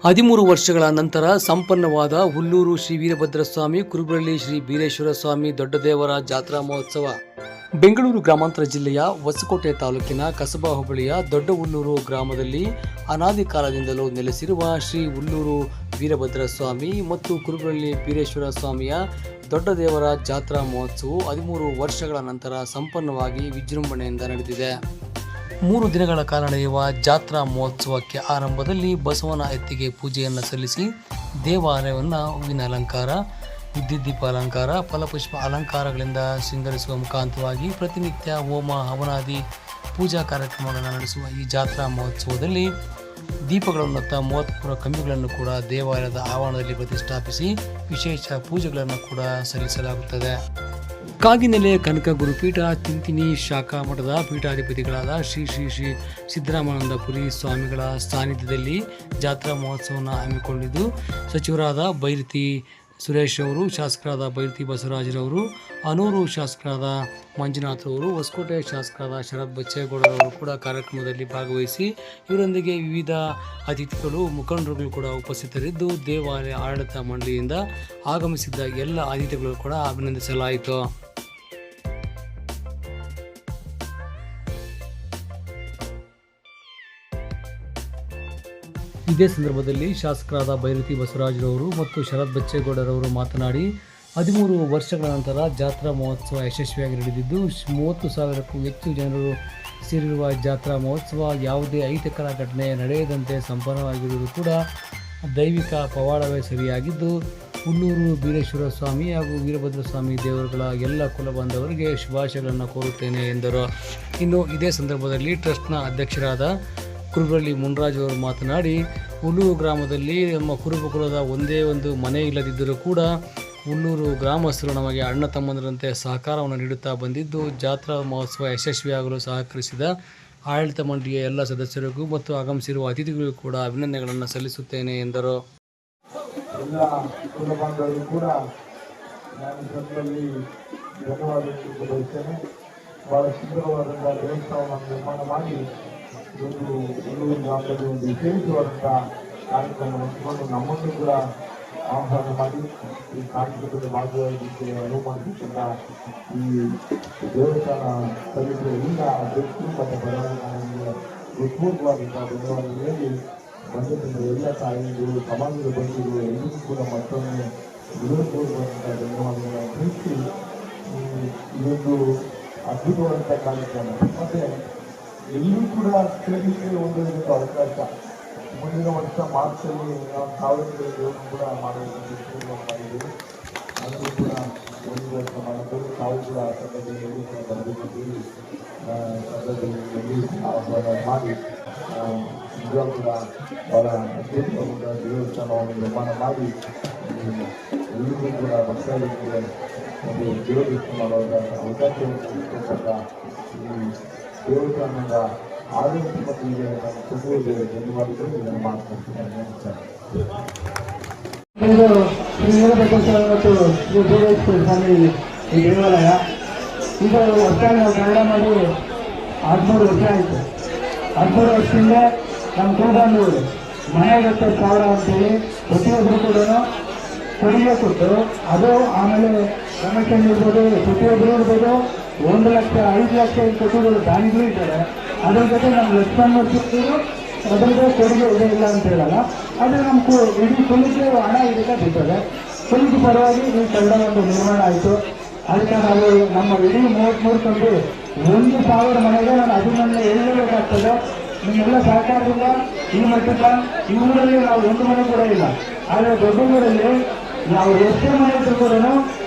13 ವರ್ಷಗಳ ನಂತರ ಸಂಪನ್ನವಾದ ಹುಲ್ಲೂರು ಶ್ರೀ ವೀರಭದ್ರಸ್ವಾಮಿ ಕುರುಬರಳ್ಳಿ ಶ್ರೀ ಬೀರೇಶ್ವರ ಸ್ವಾಮಿ ದೊಡ್ಡದೇವರ ಜಾತ್ರಾ ಮಹೋತ್ಸವ. ಬೆಂಗಳೂರು ಗ್ರಾಮಾಂತರ ಜಿಲ್ಲೆಯ ಹೊಸಕೋಟೆ ತಾಲೂಕಿನ ಕಸಬಾ ಹೋಬಳಿಯ ದೊಡ್ಡ ಹುಲ್ಲೂರು ಗ್ರಾಮದಲ್ಲಿ ಅನಾದಿ ಕಾಲದಿಂದಲೂ ನೆಲೆಸಿರುವ ಶ್ರೀ ಹುಲ್ಲೂರು ವೀರಭದ್ರಸ್ವಾಮಿ ಮತ್ತು ಕುರುಬರಳ್ಳಿ ಬೀರೇಶ್ವರ ಸ್ವಾಮಿಯ ದೊಡ್ಡದೇವರ ಜಾತ್ರಾ ಮಹೋತ್ಸವವು 13 ವರ್ಷಗಳ ನಂತರ ಸಂಪನ್ನವಾಗಿ ವಿಜೃಂಭಣೆಯಿಂದ ನಡೆದಿದೆ. 3 ದಿನಗಳ ಕಾಲ ನಡೆಯುವ ಜಾತ್ರಾ ಮಹೋತ್ಸವಕ್ಕೆ ಆರಂಭದಲ್ಲಿ ಬಸವನ ಎತ್ತಿಗೆ ಪೂಜೆಯನ್ನು ಸಲ್ಲಿಸಿ ದೇವಾಲಯವನ್ನು ಹೂವಿನ ಅಲಂಕಾರ, ವಿದ್ಯುತ್ ದೀಪ ಅಲಂಕಾರ, ಫಲಪುಷ್ಪ ಅಲಂಕಾರಗಳಿಂದ ಶೃಂಗರಿಸುವ ಮುಖಾಂತರವಾಗಿ ಪ್ರತಿನಿತ್ಯ ಹೋಮ ಹವನಾದಿ ಪೂಜಾ ಕಾರ್ಯಕ್ರಮಗಳನ್ನು ನಡೆಸುವ ಈ ಜಾತ್ರಾ ಮಹೋತ್ಸವದಲ್ಲಿ ದೀಪಗಳನ್ನು 33 ಕಂಬಿಗಳನ್ನು ಕೂಡ ದೇವಾಲಯದ ಆವರಣದಲ್ಲಿ ಪ್ರತಿಷ್ಠಾಪಿಸಿ ವಿಶೇಷ ಪೂಜೆಗಳನ್ನು ಕೂಡ ಸಲ್ಲಿಸಲಾಗುತ್ತದೆ. ಕಾಗಿನೆಲೆ ಕನಕ ಗುರುಪೀಠ ತಿಂತಿನಿ ಶಾಖಾ ಮಠದ ಪೀಠಾಧಿಪತಿಗಳಾದ ಶ್ರೀ ಶ್ರೀ ಶ್ರೀ ಸಿದ್ದರಾಮಾನಂದಪುರಿ ಸ್ವಾಮಿಗಳ ಸಾನ್ನಿಧ್ಯದಲ್ಲಿ ಜಾತ್ರಾ ಮಹೋತ್ಸವವನ್ನು ಹಮ್ಮಿಕೊಂಡಿದ್ದು, ಸಚಿವರಾದ ಬೈರತಿ ಸುರೇಶ್ ಅವರು, ಶಾಸಕರಾದ ಬೈರತಿ ಬಸವರಾಜರವರು, ಅನೂರು ಶಾಸಕರಾದ ಮಂಜುನಾಥರವರು, ಹೊಸಕೋಟೆ ಶಾಸಕರಾದ ಶರತ್ ಬಚ್ಚೇಗೌಡರವರು ಕೂಡ ಕಾರ್ಯಕ್ರಮದಲ್ಲಿ ಭಾಗವಹಿಸಿ ಇವರೊಂದಿಗೆ ವಿವಿಧ ಅತಿಥಿಗಳು ಮುಖಂಡರುಗಳು ಕೂಡ ಉಪಸ್ಥಿತರಿದ್ದು, ದೇವಾಲಯ ಆಡಳಿತ ಮಂಡಳಿಯಿಂದ ಆಗಮಿಸಿದ್ದ ಎಲ್ಲ ಅತಿಥಿಗಳು ಕೂಡ ಅಭಿನಂದಿಸಲಾಯಿತು. ಇದೇ ಸಂದರ್ಭದಲ್ಲಿ ಶಾಸಕರಾದ ಬೈರತಿ ಬಸವರಾಜರವರು ಮತ್ತು ಶರತ್ ಬಚ್ಚೇಗೌಡರವರು ಮಾತನಾಡಿ, 13 ವರ್ಷಗಳ ನಂತರ ಜಾತ್ರಾ ಮಹೋತ್ಸವ ಯಶಸ್ವಿಯಾಗಿ ನಡೆದಿದ್ದು 30,000ಕ್ಕೂ ಹೆಚ್ಚು ಜನರು ಸೇರಿರುವ ಜಾತ್ರಾ ಮಹೋತ್ಸವ ಯಾವುದೇ ಅಹಿತಕರ ಘಟನೆ ನಡೆಯದಂತೆ ಸಂಪನ್ನವಾಗಿರುವುದು ಕೂಡ ದೈವಿಕ ಪವಾಡವೇ ಸರಿಯಾಗಿದ್ದು, ಹುಲ್ಲೂರು ಬೀರೇಶ್ವರ ಸ್ವಾಮಿ ಹಾಗೂ ವೀರಭದ್ರ ಸ್ವಾಮಿ ದೇವರುಗಳ ಎಲ್ಲ ಕುಲ ಬಾಂಧವರಿಗೆ ಶುಭಾಶಯಗಳನ್ನು ಕೋರುತ್ತೇನೆ ಎಂದರು. ಇನ್ನು ಇದೇ ಸಂದರ್ಭದಲ್ಲಿ ಟ್ರಸ್ಟ್ನ ಅಧ್ಯಕ್ಷರಾದ ಕುರುಬರಳ್ಳಿ ಮುನ್ರಾಜ್ ಅವರು ಮಾತನಾಡಿ, ಹುಲ್ಲೂರು ಗ್ರಾಮದಲ್ಲಿ ನಮ್ಮ ಕುರುಬ ಕುಲದ ಒಂದೇ ಒಂದು ಮನೆ ಇಲ್ಲದಿದ್ದರೂ ಕೂಡ ಹುಲ್ಲೂರು ಗ್ರಾಮಸ್ಥರು ನಮಗೆ ಅಣ್ಣ ತಮ್ಮಂದರಂತೆ ಸಹಕಾರವನ್ನು ನೀಡುತ್ತಾ ಬಂದಿದ್ದು, ಜಾತ್ರಾ ಮಹೋತ್ಸವ ಯಶಸ್ವಿಯಾಗಲು ಸಹಕರಿಸಿದ ಆಡಳಿತ ಮಂಡಳಿಯ ಎಲ್ಲ ಸದಸ್ಯರಿಗೂ ಮತ್ತು ಆಗಮಿಸಿರುವ ಅತಿಥಿಗಳಿಗೂ ಕೂಡ ಅಭಿನಂದನೆಗಳನ್ನು ಸಲ್ಲಿಸುತ್ತೇನೆ ಎಂದರು. ಎಲ್ಲ ಕುಲ ಬಾಂಧವರಿಗೂ ಕೂಡ ನಾನು ಸಂದರ್ಭದಲ್ಲಿ ಧನ್ಯವಾದಗಳನ್ನು ಬಯಸ್ತೇನೆ. ಬಹಳ ಸುಂದರವಾದಂಥ ದೇವಸ್ಥಾನವನ್ನು ನಿರ್ಮಾಣ ಮಾಡಿ ಒಂದು ಹುಲ್ಲೂರು ಗ್ರಾಮದಲ್ಲಿ ಒಂದು ವಿಶೇಷವಾದಂಥ ಕಾರ್ಯಕ್ರಮ ಇಟ್ಕೊಂಡು ನಮ್ಮನ್ನು ಕೂಡ ಆಹ್ವಾನ ಮಾಡಿ ಈ ಕಾರ್ಯಕ್ರಮದಲ್ಲಿ ಭಾಗವಹಿಸಲಿಕ್ಕೆ ಅನುವು ಮಾಡಿಕೊಂಡ ಈ ದೇವಸ್ಥಾನ ಸಮಿತಿಯ ಎಲ್ಲ ಅಧ್ಯಕ್ಷರು ಮತ್ತು ಬಡವರಿಗೆ ಹೃತ್ಪೂರ್ವಕವಾದಂಥ ಧನ್ಯವಾದಗಳಲ್ಲಿ ಬಂದಿದ್ದ ಎಲ್ಲ ತಾಯಿಗಳು ಸಮಾಜದ ಬಂಧುಗಳು ಎಲ್ಲರಿಗೂ ಕೂಡ ಮತ್ತೊಮ್ಮೆ ಹೃದಯಪೂರ್ವಕವಾದಂಥ ಧನ್ಯವಾದಗಳನ್ನು ತಿಳಿಸಿ, ಇದೊಂದು ಅದ್ಭುತವಾದಂಥ ಕಾರ್ಯಕ್ರಮ. ಮತ್ತು ಎಲ್ಲರೂ ಕೂಡ ಕೇಳಲಿಕ್ಕೆ ಒಂದು ಅವಕಾಶ ಮುಂದಿನ ವರ್ಷ ಮಾರ್ಚಲ್ಲಿ ನಾವು ತಾವರೆಗಳು ಕೂಡ ಮಾಡಬೇಕು ಮಾಡಿದ್ದೀವಿ. ಅದನ್ನು ಕೂಡ ಒಂದು ವರ್ಷ ಮಾಡಬಹುದು. ತಾವು ಕೂಡ ಸಂದರ್ಭದಲ್ಲಿ ಬರಬೇಕಿದ್ದೀವಿ. ಸಂದರ್ಭದಲ್ಲಿ ಆಹ್ವಾನ ಮಾಡಿ ನಿಜವಾಗೂ ಕೂಡ ಬಹಳ ಅದ್ಭುತವಾದ ದೇವಸ್ಥಾನವನ್ನು ನಿರ್ಮಾಣ ಮಾಡಿ ಎಲ್ಲರಿಗೂ ಕೂಡ ಭಕ್ತಾದಿಗಳಿಗೆ ಒಂದು ದೇವದರ್ಶನ ಮಾಡುವಂಥ ಅವಕಾಶವನ್ನು ಕೊಟ್ಟಂಥ ಈ ದೇವಸ್ಥಾನದ ಆಡಳಿತ ಮಂಡಳಿಗೆ ನಾನು ತುಂಬುವುದು ಧನ್ಯವಾದಗಳು. ಇದನ್ನು ಮಾತನಾಡ್ತಿದ್ದೇನೆ. ಶ್ರೀ ವೀರಭದ್ರೇಶ್ವರ ಮತ್ತು ಶ್ರೀ ಬೀರೇಶ್ವರ ಸ್ವಾಮಿ ಈ ದೇವಾಲಯ ಇದು ವರ್ಷ ನಾವು ಕನ್ನಡ ಮಾಡಿ 13 ವರ್ಷ ಆಯಿತು. 13 ವರ್ಷದಿಂದ ನಮ್ಮ ಕೂಡಂದೂರು ಮನೆಗಟ್ಟೆ 1,000 ಅಂತೇಳಿ ಪ್ರತಿಯೊಬ್ಬರು ಕೂಡ ಕೊಡುಗೆ ಕೊಟ್ಟು, ಅದು ಆಮೇಲೆ ಕಮಿಷನ್ ಇರ್ಬೋದು, ಪ್ರತಿಯೊಬ್ಬರು ಇರ್ಬೋದು 1 ಲಕ್ಷ 5 ಲಕ್ಷ ಕೊಟ್ಟುಗಳು ದಾನಿಗಳು ಇದ್ದಾರೆ. ಅದ್ರ ಜೊತೆ ನಮ್ಮ ಲಕ್ಷ್ಮಣ ವರ್ಷಗಳು ಅದರದ್ದು ಕೊಡುಗೆ ಇದೆ ಇಲ್ಲ ಅಂತ ಹೇಳಲ್ಲ, ಆದರೆ ನಮ್ಮ ಇಡೀ ಕುಲಿಗೆ ಹಣ ಇದಕ್ಕೆ ಬಿಟ್ಟದೆ. ಕುಲಿಗೆ ಪರವಾಗಿ ಈ ಕನ್ನಡ ಒಂದು ನಿರ್ಮಾಣ ಆಯಿತು. ಅದಕ್ಕೆ ನಾವು ನಮ್ಮ ಇಡೀ 33 ಕಂಡು 1,000 ಮನೆಗೆ ನಾನು ಅದನ್ನೆಲ್ಲ ಹೇಳಬೇಕಾಗ್ತದೆ. ನಿಮ್ಮೆಲ್ಲ ಸಹಕಾರದಿಂದ ಈ ಮಟ್ಟದ ಈ ಊರಲ್ಲಿ ನಾವು ಒಂದು ಮನೆ ಕೂಡ ಇಲ್ಲ. ಆದರೆ ದೊಡ್ಡ ಊರಲ್ಲಿ ನಾವು ಎಷ್ಟೇ ಮನೆ ಇದ್ರೂ ಕೂಡ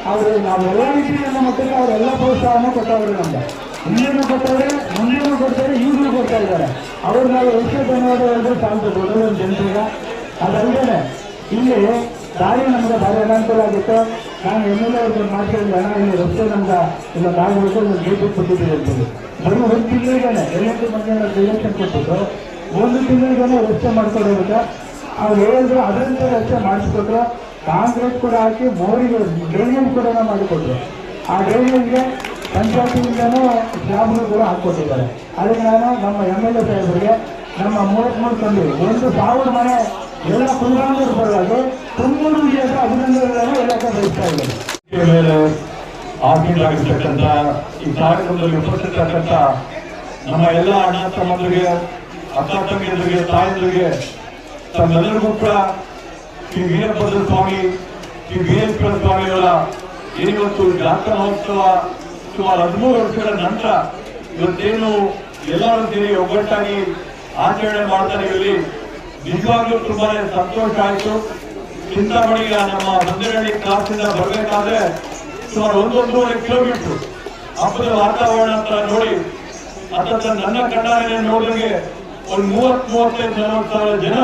ಅವರು ನಾವೆಲ್ಲ ರೀತಿಯ ಮಟ್ಟಕ್ಕೆ ಅವರೆಲ್ಲ ಪ್ರೋತ್ಸಾಹನೂ ಕೊಟ್ಟವರು. ನಮ್ಗೆ ಇಲ್ಲಿನೂ ಕೊಟ್ಟವ್ರೆ, ಮುಂದೇನೂ ಕೊಡ್ತಾರೆ, ಈಗಲೂ ಕೊಡ್ತಾ ಇದ್ದಾರೆ. ಅವ್ರು ನಾವು ಎಷ್ಟು ಧನ್ಯವಾದ ಹೇಳಿದ್ರೆ ಸಾಕು ದೊಡ್ಡ ಒಂದು ಜನರಿಗೆ. ಅದಲ್ಲದೆ ಇಲ್ಲಿ ದಾರಿ ನಮ್ಗೆ ಭಾರಿ ಅನಾನುಕೂಲ ಆಗಿತ್ತು. ನಾನು MLA ಅವ್ರಿಗೆ ಮಾತಾಡಿದ ಹಣ ಇಲ್ಲಿ ರಸ್ತೆ ನಮ್ಗೆ ಇಲ್ಲ ದಾರಿಗಳಿಗೆ ಒಂದು ಗೇಟ್ ಕೊಟ್ಟಿದ್ದೀವಿ ಅಂತೇಳಿ ಬರೀ 1 ತಿಂಗಳಿಗೇನೆ 8 ಮಂದಿ ಡೈರೆಕ್ಷನ್ ಕೊಟ್ಟಿದ್ದು 1 ತಿಂಗಳಿಗೇನೆ ರಸ್ತೆ ಮಾಡ್ಕೊಡೋದಕ್ಕೆ ಅವ್ರು ಹೇಳಿದ್ರು. ಅದರಂತೆ ರಸ್ತೆ ಮಾಡಿಸ್ಕೊಟ್ರು. ಕಾಂಕ್ರೀಟ್ ಕೂಡ ಹಾಕಿ ಮೋರಿಗೆ ಡ್ರೈನೇಜ್ ಕೂಡ ಮಾಡಿಕೊಟ್ರು. ಆ ಡ್ರೈನೇಜ್ಗೆ ಪಂಚಾಯತಿಯಿಂದನೂ ಸ್ಲ್ಯಾಬ್ಗಳು ಕೂಡ ಹಾಕ್ಕೊಟ್ಟಿದ್ದಾರೆ. ಅದಕ್ಕೆ ನಾನು ನಮ್ಮ MLA ಸಾಹೇಬರಿಗೆ ನಮ್ಮ 33 ತಂದು 1,000 ಮನೆ ಎಲ್ಲ ಕುರುಬಾಂಧವರ ಪರವಾಗಿ ತುಮಕೂರು ವಿಜಯದ ಅಭಿನಂದನೆಗಳನ್ನು ಹೇಳಕ್ಕೆ ಬಯಸ್ತಾ ಇದ್ದಾರೆ. ಮೇಲೆ ಆಸೀನರಾಗಿರ್ತಕ್ಕಂಥ ಈ ಕಾರ್ಯಕ್ರಮದಲ್ಲಿ ಉಪಸ್ಥಿತಕ್ಕಂಥ ನಮ್ಮ ಎಲ್ಲ ಅಣ್ಣ ತಮ್ಮಂದರಿಗೆ, ಅಕ್ಕ ತಂಗಿಯರಿಗೆ, ತಾಯಂದರಿಗೆ ತಮ್ಮೆಲ್ಲರಿಗೂ ಕೂಡ ಶ್ರೀ ವೀರಭದ್ರ ಸ್ವಾಮಿ, ಶ್ರೀ ವೀರೇಶ್ವರ ಸ್ವಾಮಿಯವರ ಇವತ್ತು ಜಾತ್ರಾ ಮಹೋತ್ಸವ ಸುಮಾರು 13 ವರ್ಷಗಳ ನಂತರ ಇವತ್ತೇನು ಎಲ್ಲರೂ ಸೇರಿ ಒಗ್ಗಟ್ಟಾಗಿ ಆಚರಣೆ ಮಾಡ್ತಾರೆ. ಇಲ್ಲಿ ನಿಜವಾಗ್ಲೂ ತುಂಬಾನೇ ಸಂತೋಷ ಆಯಿತು. ಚಿಂತಾಮಣಿಯ ನಮ್ಮ ಬಂದರಹಳ್ಳಿ ಕ್ರಾಸಿಂದ ಬರಬೇಕಾದ್ರೆ ಸುಮಾರು 1.5 ಕಿಲೋಮೀಟರ್ ಹಬ್ಬದ ವಾತಾವರಣ ಅಂತ ನೋಡಿ ಅಥವಾ ನನ್ನ ಕಣ್ಣಾರೆ ನೋಡಿದಂಗೆ ಒಂದು 30-35 ಜನ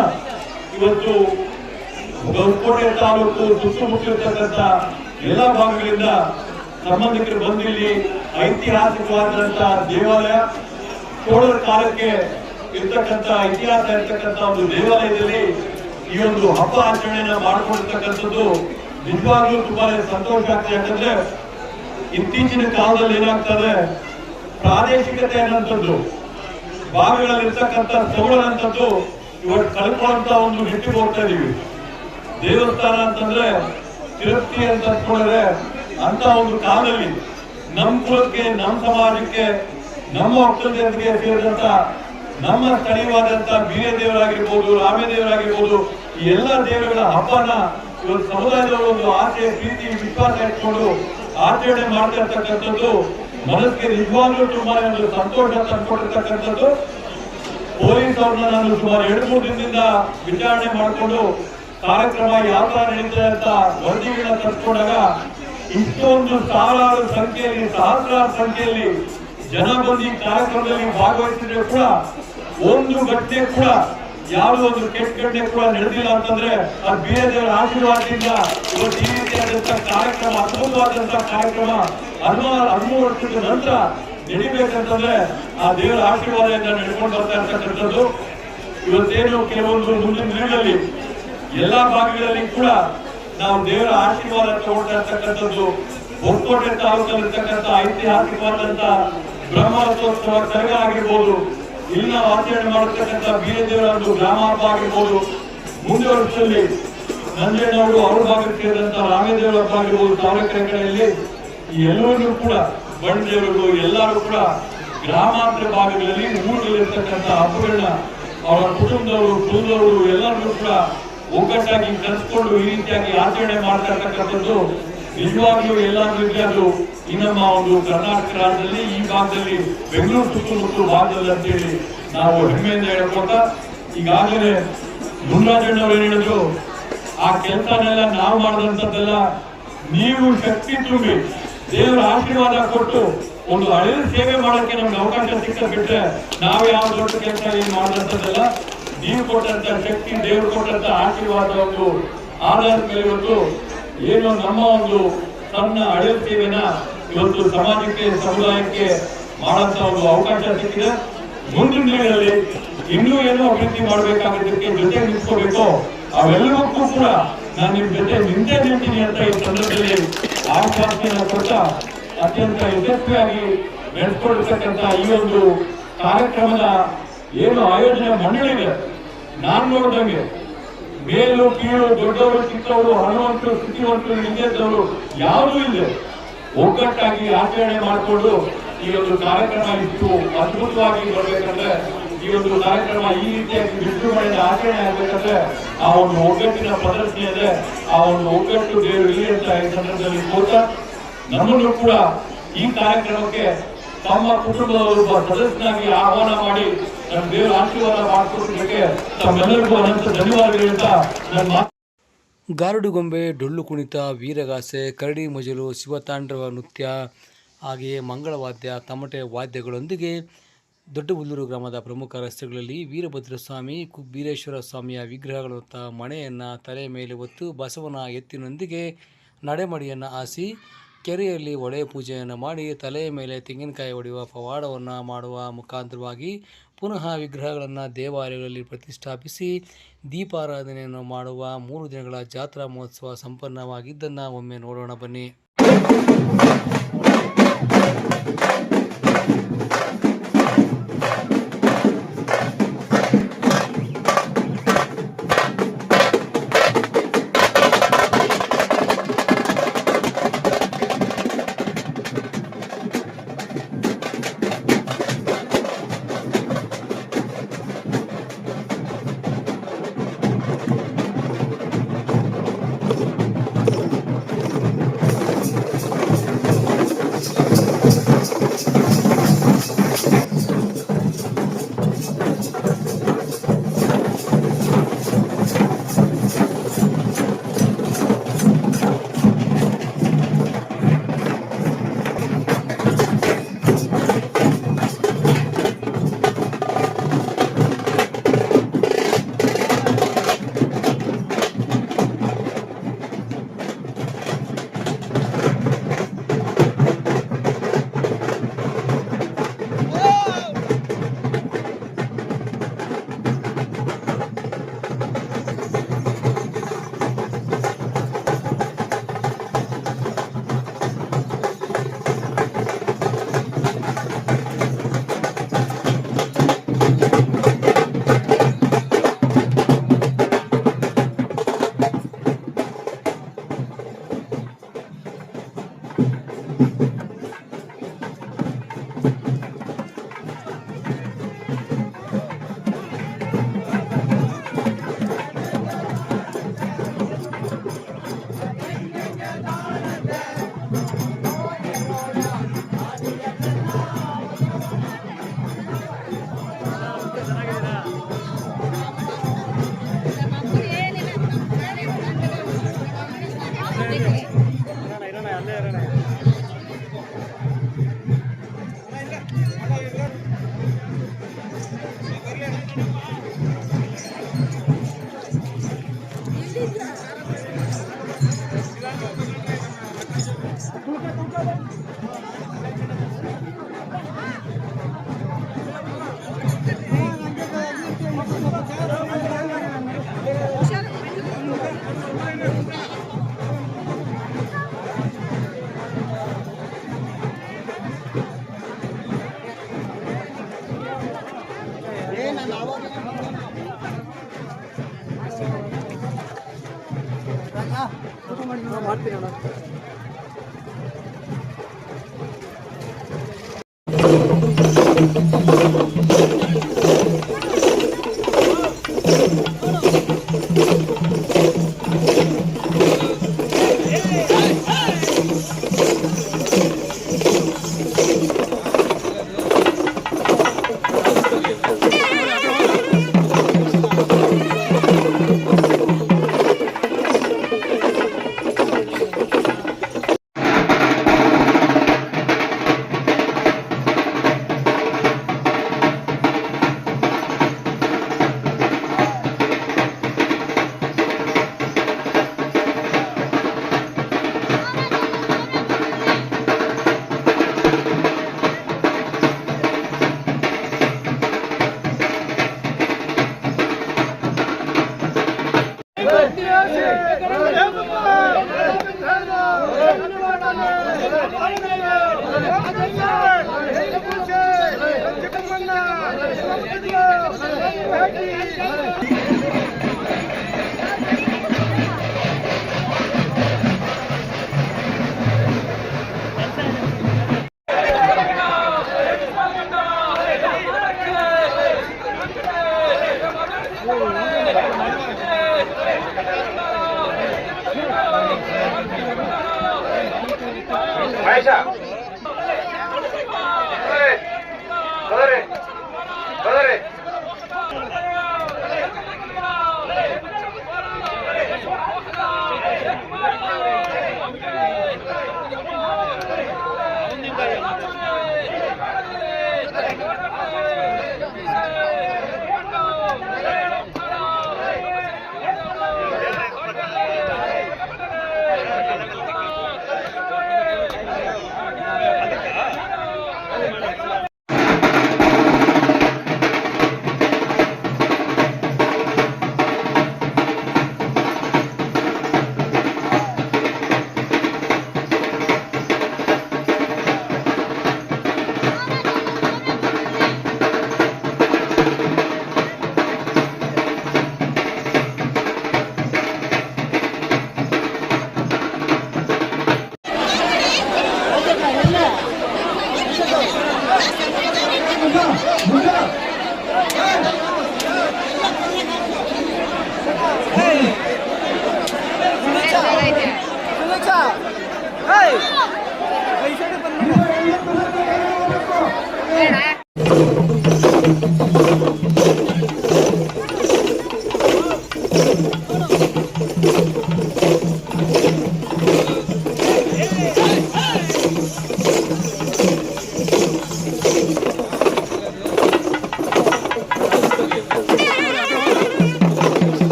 ಇವತ್ತು ಹೊಸಕೋಟೆ ತಾಲೂಕು ಸುತ್ತಮುತ್ತಲಿರ್ತಕ್ಕಂಥ ಎಲ್ಲ ಭಾಗಗಳಿಂದ ಸಂಬಂಧಿಕರು ಬಂದಿಲ್ಲಿ ಐತಿಹಾಸಿಕವಾದಂತಹ ದೇವಾಲಯ, ಚೋಳರ ಕಾಲಕ್ಕೆ ಇರ್ತಕ್ಕಂಥ ಇತಿಹಾಸ ಇರ್ತಕ್ಕಂಥ ಒಂದು ದೇವಾಲಯದಲ್ಲಿ ಈ ಒಂದು ಹಬ್ಬ ಆಚರಣೆಯನ್ನ ಮಾಡಿಕೊಂಡಿರ್ತಕ್ಕಂಥದ್ದು ನಿಜವಾಗ್ಲೂ ತುಂಬಾನೇ ಸಂತೋಷ ಆಗ್ತದೆ. ಯಾಕಂದ್ರೆ ಇತ್ತೀಚಿನ ಕಾಲದಲ್ಲಿ ಏನಾಗ್ತದೆ, ಪ್ರಾದೇಶಿಕತೆ ಅನ್ನೋಂಥದ್ದು, ಭಾಗಗಳಲ್ಲಿರ್ತಕ್ಕಂಥ ಸೊಗಡನ್ನಂಥದ್ದು ಇವತ್ತು ಕಳ್ಕೊಳ್ಳುವಂತ ಒಂದು ನಿಟ್ಟಿಗೆ ಹೋಗ್ತಾ ಇದೀವಿ. ದೇವಸ್ಥಾನ ಅಂತಂದ್ರೆ ತಿರುಪ್ತಿ ಅಂತ ಅಂದ್ಕೊಂಡ್ರೆ ಅಂತ ಒಂದು ಕಾಲದಲ್ಲಿ ನಮ್ಮ ಕುಲಕ್ಕೆ, ನಮ್ಮ ಸಮಾಜಕ್ಕೆ, ನಮ್ಮ ಒಕ್ಕಲಿಗರಿಗೆ ಸೇರಿದಂತ ನಮ್ಮ ಸ್ಥಳೀಯವಾದಂತ ಬೀರೆ ದೇವರಾಗಿರ್ಬೋದು, ರಾಮೇ ದೇವರಾಗಿರ್ಬೋದು, ಈ ಎಲ್ಲ ದೇವರುಗಳ ಹಬ್ಬನ ಇವತ್ತು ಸಮುದಾಯದವರು ಒಂದು ಆಸೆ, ಪ್ರೀತಿ, ವಿಶ್ವಾಸ ಇಟ್ಕೊಂಡು ಆಚರಣೆ ಮಾಡ್ತಾ ಇರ್ತಕ್ಕಂಥದ್ದು ಮನಸ್ಸಿಗೆ ನಿಜವಾಗ್ಲೂ ತುಂಬಾ ಒಂದು ಸಂತೋಷ ತಂದ್ಕೊಟ್ಟಿರ್ತಕ್ಕಂಥದ್ದು. ಪೊಲೀಸ್ ಅವ್ರನ್ನ ನಾನು ಸುಮಾರು 2-3 ದಿನದಿಂದ ವಿಚಾರಣೆ ಮಾಡಿಕೊಂಡು ಕಾರ್ಯಕ್ರಮ ಯಾವ ತರ ನಡೀತದೆ ಅಂತ ವರದಿಗಳನ್ನ ತರ್ಕೊಂಡಾಗ ಇಷ್ಟೊಂದು ಸಾವಿರಾರು ಸಂಖ್ಯೆಯಲ್ಲಿ, ಸಹಸ್ರಾರು ಸಂಖ್ಯೆಯಲ್ಲಿ ಜನ ಬಂದು ಈ ಕಾರ್ಯಕ್ರಮದಲ್ಲಿ ಭಾಗವಹಿಸಿದ್ರೆ ಕೂಡ ಒಂದು ಘಟನೆ ಕೂಡ, ಯಾವುದೋ ಒಂದು ಕೆಟ್ಟ ಘಟನೆ ಕೂಡ ನಡೆದಿಲ್ಲ ಅಂತಂದ್ರೆ ಅದು ಬೀರೆ ದೇವರ ಆಶೀರ್ವಾದದಿಂದ ಇವತ್ತು ಈ ರೀತಿಯಾದಂತಹ ಕಾರ್ಯಕ್ರಮ, ಅದ್ಭುತವಾದಂತಹ ಕಾರ್ಯಕ್ರಮ 13 ವರ್ಷದ ನಂತರ ನಡಿಬೇಕಂತಂದ್ರೆ ಆ ದೇವರ ಆಶೀರ್ವಾದದಿಂದ ನಡ್ಕೊಂಡು ಬರ್ತಾ ಇರ್ತಕ್ಕಂಥದ್ದು. ಇವತ್ತೇನು ಕೆಲವೊಂದು ಮುಂದಿನ ದಿನಗಳಲ್ಲಿ ಎಲ್ಲಾ ಭಾಗಗಳಲ್ಲಿ ಕೂಡ ನಾವು ದೇವರ ಆಶೀರ್ವಾದ ತಗೊಳ್ತಾ ಇರ್ತಕ್ಕಂಥದ್ದು. ಹೊಸಕೋಟೆ ತಾಲೂಕಲ್ಲಿರ್ತಕ್ಕಂಥ ಐತಿಹಾಸಿಕವಾದಂತ ಬ್ರಹ್ಮರಥೋತ್ಸವ ಕರಗ ಆಗಿರ್ಬೋದು, ಇಲ್ಲಿ ನಾವು ಆಚರಣೆ ಮಾಡಿರ್ತಕ್ಕಂಥ ಬೀರೆ ದೇವರ ಒಂದು ಗ್ರಾಮ ಹಬ್ಬ ಆಗಿರ್ಬೋದು, ಮುಂದಿನ ವರ್ಷದಲ್ಲಿ ನಂಜೇನವರು ಅವ್ರ ಭಾಗಕ್ಕೆ ಸೇರಿದಂತ ರಾಮೇ ದೇವರ ಹಬ್ಬ ಆಗಿರ್ಬೋದು, ತಾಲೂಕಿನ ಕಡೆಯಲ್ಲಿ ಎಲ್ಲರೂ ಕೂಡ ಬಣ್ಣ ದೇವರು ಎಲ್ಲರೂ ಕೂಡ ಗ್ರಾಮಾಂತರ ಭಾಗಗಳಲ್ಲಿ ಊರುಗಳಿರ್ತಕ್ಕಂಥ ಹಬ್ಬಗಳನ್ನ ಅವರ ಕುಟುಂಬದವರು ಎಲ್ಲರಿಗೂ ಕೂಡ ಒಗ್ಗಟ್ಟಾಗಿ ಕಲಿಸ್ಕೊಂಡು ಈ ರೀತಿಯಾಗಿ ಆಚರಣೆ ಮಾಡ್ತಾ ಇರ್ತಕ್ಕಂಥದ್ದು ನಿಜವಾಗ್ಲೂ ಎಲ್ಲರಿಗೂ ಅದು ಈ ನಮ್ಮ ಒಂದು ಕರ್ನಾಟಕ ರಾಜ್ಯದಲ್ಲಿ ಈ ಭಾಗದಲ್ಲಿ ಬೆಂಗಳೂರು ಸುತ್ತಮುತ್ತ ಭಾಗದಲ್ಲಿ ಅಂತೇಳಿ ನಾವು ಹೆಮ್ಮೆಯಿಂದ ಹೇಳ್ಕೊತಾ, ಈಗಾಗಲೇ ಮುನ್ರಾಜಣ್ಣವರು ಏನ್ ಹೇಳಿದ್ರು, ಆ ಕೆಲಸನೆಲ್ಲ ನಾವು ಮಾಡಿದಂಥದ್ದೆಲ್ಲ ನೀವು ಶಕ್ತಿ ತುಂಬಿ ದೇವರ ಆಶೀರ್ವಾದ ಕೊಟ್ಟು ಒಂದು ಹಳೆಯ ಸೇವೆ ಮಾಡೋಕ್ಕೆ ನಮ್ಗೆ ಅವಕಾಶ ಸಿಕ್ಕ ಬಿಟ್ರೆ ನಾವು ಯಾವ ದೊಡ್ಡ ಕೆಲಸ ಏನು ಮಾಡಿದಂಥದ್ದೆಲ್ಲ ನೀವು ಕೊಟ್ಟಂತ ಶಕ್ತಿ, ದೇವರು ಕೊಟ್ಟಂತ ಆಶೀರ್ವಾದ ಒಂದು ಆಧಾರದ ಮೇಲೆ ಇವತ್ತು ಏನು ನಮ್ಮ ಒಂದು ಸಣ್ಣ ಹಳೆಯ ಸೇವೆನ ಇವತ್ತು ಸಮಾಜಕ್ಕೆ, ಸಮುದಾಯಕ್ಕೆ ಮಾಡಂತ ಒಂದು ಅವಕಾಶ ಸಿಕ್ಕಿದೆ. ಮುಂದಿನ ದಿನಗಳಲ್ಲಿ ಇನ್ನೂ ಏನೋ ಅಭಿವೃದ್ಧಿ ಮಾಡಬೇಕಾಗಿದ್ದಕ್ಕೆ ಜೊತೆ ನಿಂತ್ಕೋಬೇಕು. ಅವೆಲ್ಲವಕ್ಕೂ ಕೂಡ ನಾನು ನಿಮ್ ಜೊತೆ ನಿಂತೇ ನಿಲ್ತೀನಿ ಅಂತ ಈ ಸಂದರ್ಭದಲ್ಲಿ ಆಶ್ವಾಸನೆಯನ್ನು ಕೊಟ್ಟ ಅತ್ಯಂತ ಯಶಸ್ವಿಯಾಗಿ ನಡೆಸ್ಕೊಂಡಿರ್ತಕ್ಕಂಥ ಈ ಒಂದು ಕಾರ್ಯಕ್ರಮದ ಏನು ಆಯೋಜನೆ ಮಂಡಳಿಗೆ ನಾನು ನೋಡಿದಂಗೆ ಮೇಲು ಕೀಳು, ದೊಡ್ಡವರು, ಚಿಕ್ಕವರು, ಹಣವಂತರು, ಸ್ಥಿತಿವಂತರು, ಹಿಂದಿದ್ದವರು ಯಾವುದೂ ಇಲ್ಲ, ಒಗ್ಗಟ್ಟಾಗಿ ಆಚರಣೆ ಮಾಡಿಕೊಂಡು ಈ ಒಂದು ಕಾರ್ಯಕ್ರಮ ಇಷ್ಟು ಅದ್ಭುತವಾಗಿ ಬರಬೇಕಂದ್ರೆ, ಈ ಒಂದು ಕಾರ್ಯಕ್ರಮ ಈ ರೀತಿಯಾಗಿ ವಿಜೃಂಭಣೆಯಿಂದ ಆಚರಣೆ ಆಗಬೇಕಂದ್ರೆ ಆ ಒಂದು ಒಗ್ಗಟ್ಟಿನ ಪ್ರದರ್ಶನ ಇದೆ. ಆ ಒಂದು ಒಗ್ಗಟ್ಟು ದೇವರು ಇಲ್ಲಿ ಅಂತ ಈ ಸಂದರ್ಭದಲ್ಲಿ ಕೋರ್ತಾ, ನಮ್ಮನ್ನು ಕೂಡ ಈ ಕಾರ್ಯಕ್ರಮಕ್ಕೆ ತಮ್ಮ ಕುಟುಂಬದವರು ಸದಸ್ಯನಾಗಿ ಆಹ್ವಾನ ಮಾಡಿ ನಮ್ಮ ದೇವರ ಆಶೀರ್ವಾದ ಮಾಡಿಕೊಟ್ಟಿದ್ದಕ್ಕೆ ತಮ್ಮೆಲ್ಲರಿಗೂ ಅನಂತ ಧನ್ಯವಾದಗಳು ಹೇಳ್ತಾ ನನ್ನ ಗಾರುಡುಗೊಂಬೆ, ಡೊಳ್ಳು ಕುಣಿತ, ವೀರಗಾಸೆ, ಕರಡಿ ಮಜಲು, ಶಿವತಾಂಡವ ನೃತ್ಯ, ಹಾಗೆಯೇ ಮಂಗಳವಾದ್ಯ, ತಮಟೆ ವಾದ್ಯಗಳೊಂದಿಗೆ ದೊಡ್ಡಬುಲ್ಲೂರು ಗ್ರಾಮದ ಪ್ರಮುಖ ರಸ್ತೆಗಳಲ್ಲಿ ವೀರಭದ್ರಸ್ವಾಮಿ, ಬೀರೇಶ್ವರ ಸ್ವಾಮಿಯ ವಿಗ್ರಹಗಳ ಮಣೆಯನ್ನು ತಲೆ ಮೇಲೆ ಹೊತ್ತು ಬಸವನ ಎತ್ತಿನೊಂದಿಗೆ ನಡೆಮಡಿಯನ್ನು ಹಾಸಿ ಕೆರೆಯಲ್ಲಿ ಒಳೆ ಪೂಜೆಯನ್ನು ಮಾಡಿ ತಲೆಯ ಮೇಲೆ ತೆಂಗಿನಕಾಯಿ ಹೊಡೆಯುವ ಪವಾಡವನ್ನು ಮಾಡುವ ಮುಖಾಂತರವಾಗಿ ಪುನಃ ವಿಗ್ರಹಗಳನ್ನು ದೇವಾಲಯಗಳಲ್ಲಿ ಪ್ರತಿಷ್ಠಾಪಿಸಿ ದೀಪಾರಾಧನೆಯನ್ನು ಮಾಡುವ 3 ದಿನಗಳ ಜಾತ್ರಾ ಮಹೋತ್ಸವ ಸಂಪನ್ನವಾಗಿದ್ದನ್ನು ಒಮ್ಮೆ ನೋಡೋಣ ಬನ್ನಿ.